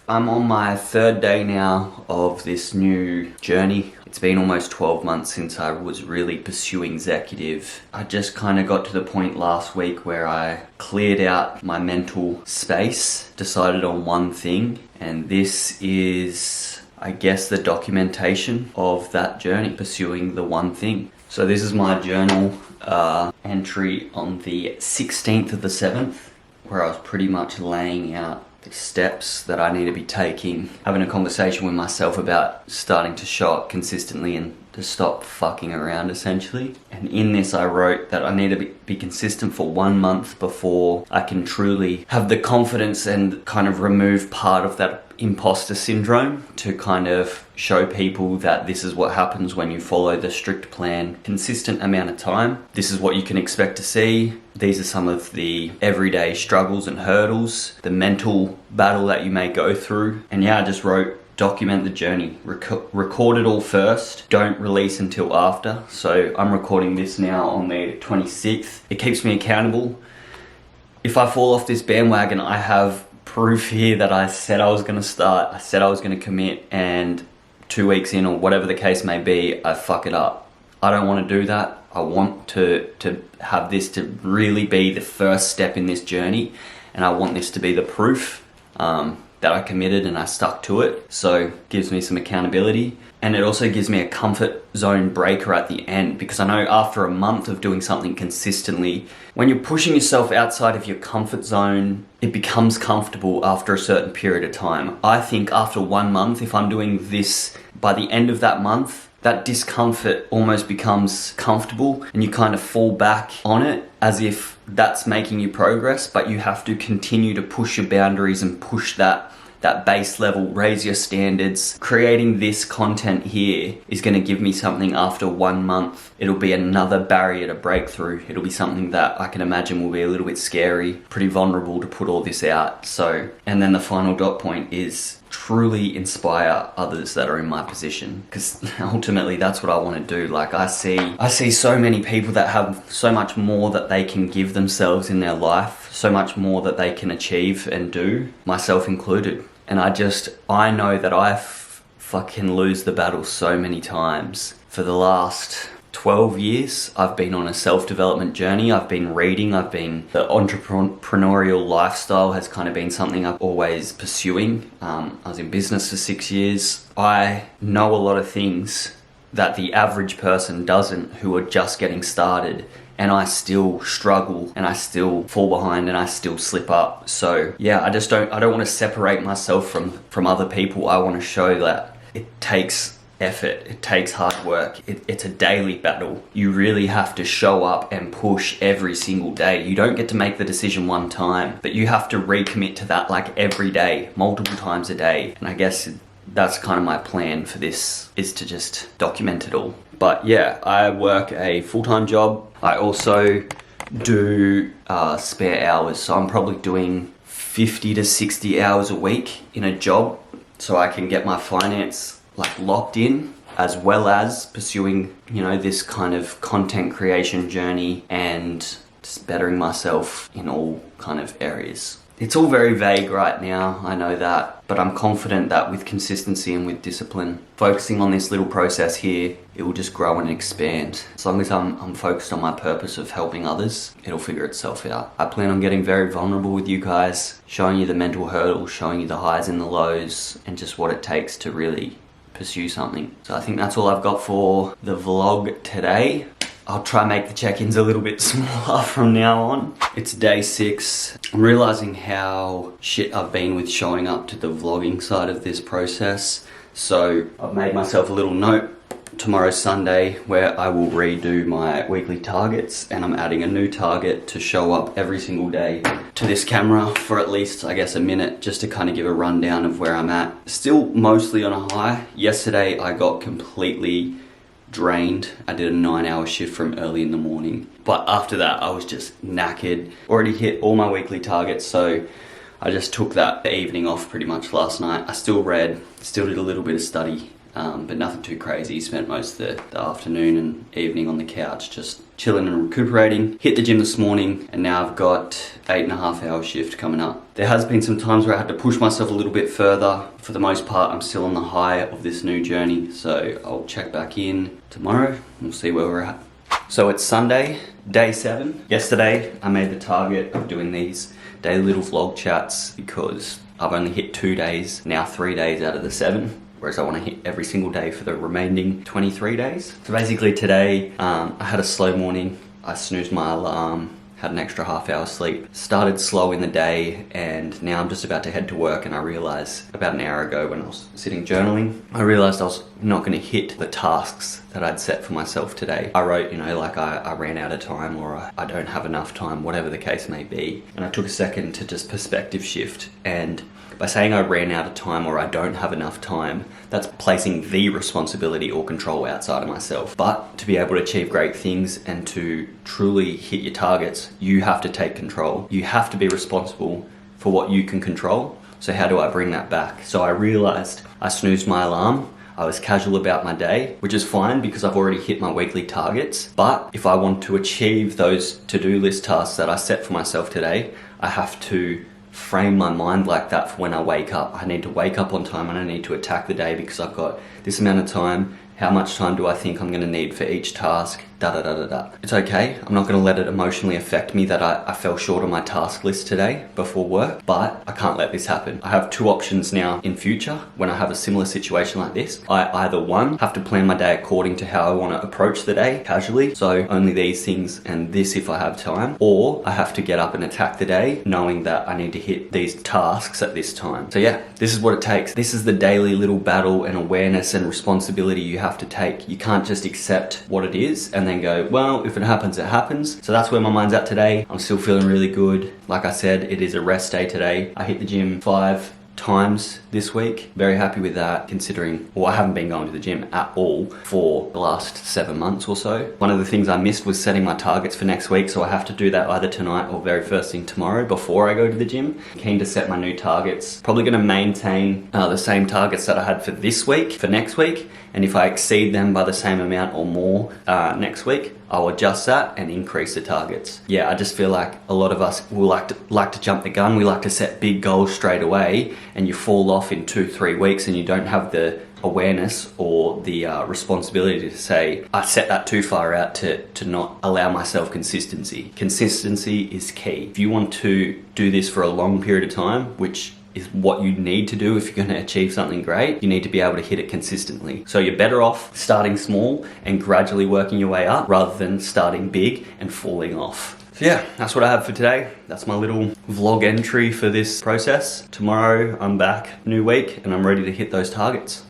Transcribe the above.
I'm on my third day now of this new journey. It's been almost 12 months since I was really pursuing executive. I just kind of got to the point last week where I cleared out my mental space, decided on one thing, and this is, I guess, the documentation of that journey, pursuing the one thing. So this is my journal entry on the 16th of the 7th, where I was pretty much laying out the steps that I need to be taking, having a conversation with myself about starting to show up consistently and to stop fucking around, essentially. And in this I wrote that I need to be consistent for 1 month before I can truly have the confidence and kind of remove part of that imposter syndrome, to kind of show people that this is what happens when you follow the strict plan, consistent amount of time. This is what you can expect to see. These are some of the everyday struggles and hurdles, the mental battle that you may go through. And yeah, I just wrote, document the journey, record it all first, don't release until after. So I'm recording this now on the 26th. It keeps me accountable. If I fall off this bandwagon, I have proof here that I said I was going to start, I said I was going to commit, and 2 weeks in, or whatever the case may be, I fuck it up. I don't want to do that. I want to have this to really be the first step in this journey, and I want this to be the proof that I committed and I stuck to it. So it gives me some accountability, and it also gives me a comfort zone breaker at the end, because I know after a month of doing something consistently, when you're pushing yourself outside of your comfort zone, it becomes comfortable after a certain period of time. I think after 1 month, if I'm doing this, by the end of that month, that discomfort almost becomes comfortable, and you kind of fall back on it as if that's making you progress, but you have to continue to push your boundaries and push that base level, raise your standards. Creating this content here is going to give me something after 1 month. It'll be another barrier to break through. It'll be something that I can imagine will be a little bit scary, pretty vulnerable to put all this out. So, and then the final dot point is truly inspire others that are in my position, because ultimately that's what I want to do. Like I see so many people that have so much more that they can give themselves in their life, so much more that they can achieve and do, myself included. And I know that I fucking lose the battle so many times. For the last 12 years, I've been on a self-development journey. I've been reading, the entrepreneurial lifestyle has kind of been something I've always pursuing. I was in business for 6 years. I know a lot of things that the average person doesn't, who are just getting started. And I still struggle, and I still fall behind, and I still slip up. So yeah, I don't want to separate myself from other people. I want to show that it takes effort, it takes hard work, it's a daily battle. You really have to show up and push every single day. You don't get to make the decision one time, but you have to recommit to that like every day, multiple times a day. And I guess that's kind of my plan for this, is to just document it all. But yeah, I work a full-time job. I also do spare hours, so I'm probably doing 50 to 60 hours a week in a job, so I can get my finance like locked in, as well as pursuing, this kind of content creation journey and just bettering myself in all kind of areas. It's all very vague right now, I know that, but I'm confident that with consistency and with discipline, focusing on this little process here, it will just grow and expand. As long as I'm focused on my purpose of helping others, it'll figure itself out. I plan on getting very vulnerable with you guys, showing you the mental hurdles, showing you the highs and the lows, and just what it takes to really pursue something. So I think that's all I've got for the vlog today. I'll try and make the check-ins a little bit smaller from now on. It's day 6. I'm realizing how shit I've been with showing up to the vlogging side of this process. So I've made myself a little note. Tomorrow's Sunday, where I will redo my weekly targets, and I'm adding a new target to show up every single day to this camera for at least, I guess, a minute, just to kind of give a rundown of where I'm at. Still mostly on a high. Yesterday I got completely drained. I did a 9-hour shift from early in the morning, but after that I was just knackered. Already hit all my weekly targets, so I just took that evening off pretty much last night. I still read, still did a little bit of study, but nothing too crazy. Spent most of the afternoon and evening on the couch just chilling and recuperating. Hit the gym this morning, and now I've got 8.5 hour shift coming up. There has been some times where I had to push myself a little bit further. For the most part, I'm still on the high of this new journey, so I'll check back in tomorrow and we'll see where we're at. So it's Sunday, day 7. Yesterday, I made the target of doing these daily little vlog chats because I've only hit 2 days, now 3 days out of the 7. Whereas I want to hit every single day for the remaining 23 days. So basically today, I had a slow morning. I snoozed my alarm, had an extra half hour sleep, started slow in the day, and now I'm just about to head to work, and I realized about an hour ago when I was sitting journaling, I realized I was not going to hit the tasks that I'd set for myself today. I wrote, like I ran out of time, or I don't have enough time, whatever the case may be. And I took a second to just perspective shift, and by saying I ran out of time or I don't have enough time, that's placing the responsibility or control outside of myself. But to be able to achieve great things and to truly hit your targets, you have to take control. You have to be responsible for what you can control. So how do I bring that back? So I realized I snoozed my alarm. I was casual about my day, which is fine because I've already hit my weekly targets. But if I want to achieve those to-do list tasks that I set for myself today, I have to frame my mind like that for when I wake up. I need to wake up on time and I need to attack the day because I've got this amount of time. How much time do I think I'm going to need for each task? It's okay. I'm not going to let it emotionally affect me that I fell short on my task list today before work, but I can't let this happen. I have 2 options now in future when I have a similar situation like this. I either, 1, have to plan my day according to how I want to approach the day casually, so only these things and this if I have time, or I have to get up and attack the day knowing that I need to hit these tasks at this time. So yeah, this is what it takes. This is the daily little battle and awareness and responsibility you have to take. You can't just accept what it is and then go, well, if it happens, it happens. So that's where my mind's at today. I'm still feeling really good. Like I said, it is a rest day today. I hit the gym 5 times this week. Very happy with that considering, well, I haven't been going to the gym at all for the last 7 months or so. One of the things I missed was setting my targets for next week, so I have to do that either tonight or very first thing tomorrow before I go to the gym. Keen to set my new targets. Probably going to maintain the same targets that I had for this week, for next week, and if I exceed them by the same amount or more next week, I'll adjust that and increase the targets. Yeah, I just feel like a lot of us will like to jump the gun. We like to set big goals straight away, and you fall off in 2-3 weeks and you don't have the awareness or the responsibility to say, I set that too far out to not allow myself consistency. Consistency is key. If you want to do this for a long period of time, which is what you need to do if you're going to achieve something great, you need to be able to hit it consistently. So you're better off starting small and gradually working your way up rather than starting big and falling off. So yeah, that's what I have for today. That's my little vlog entry for this process. Tomorrow I'm back, new week, and I'm ready to hit those targets.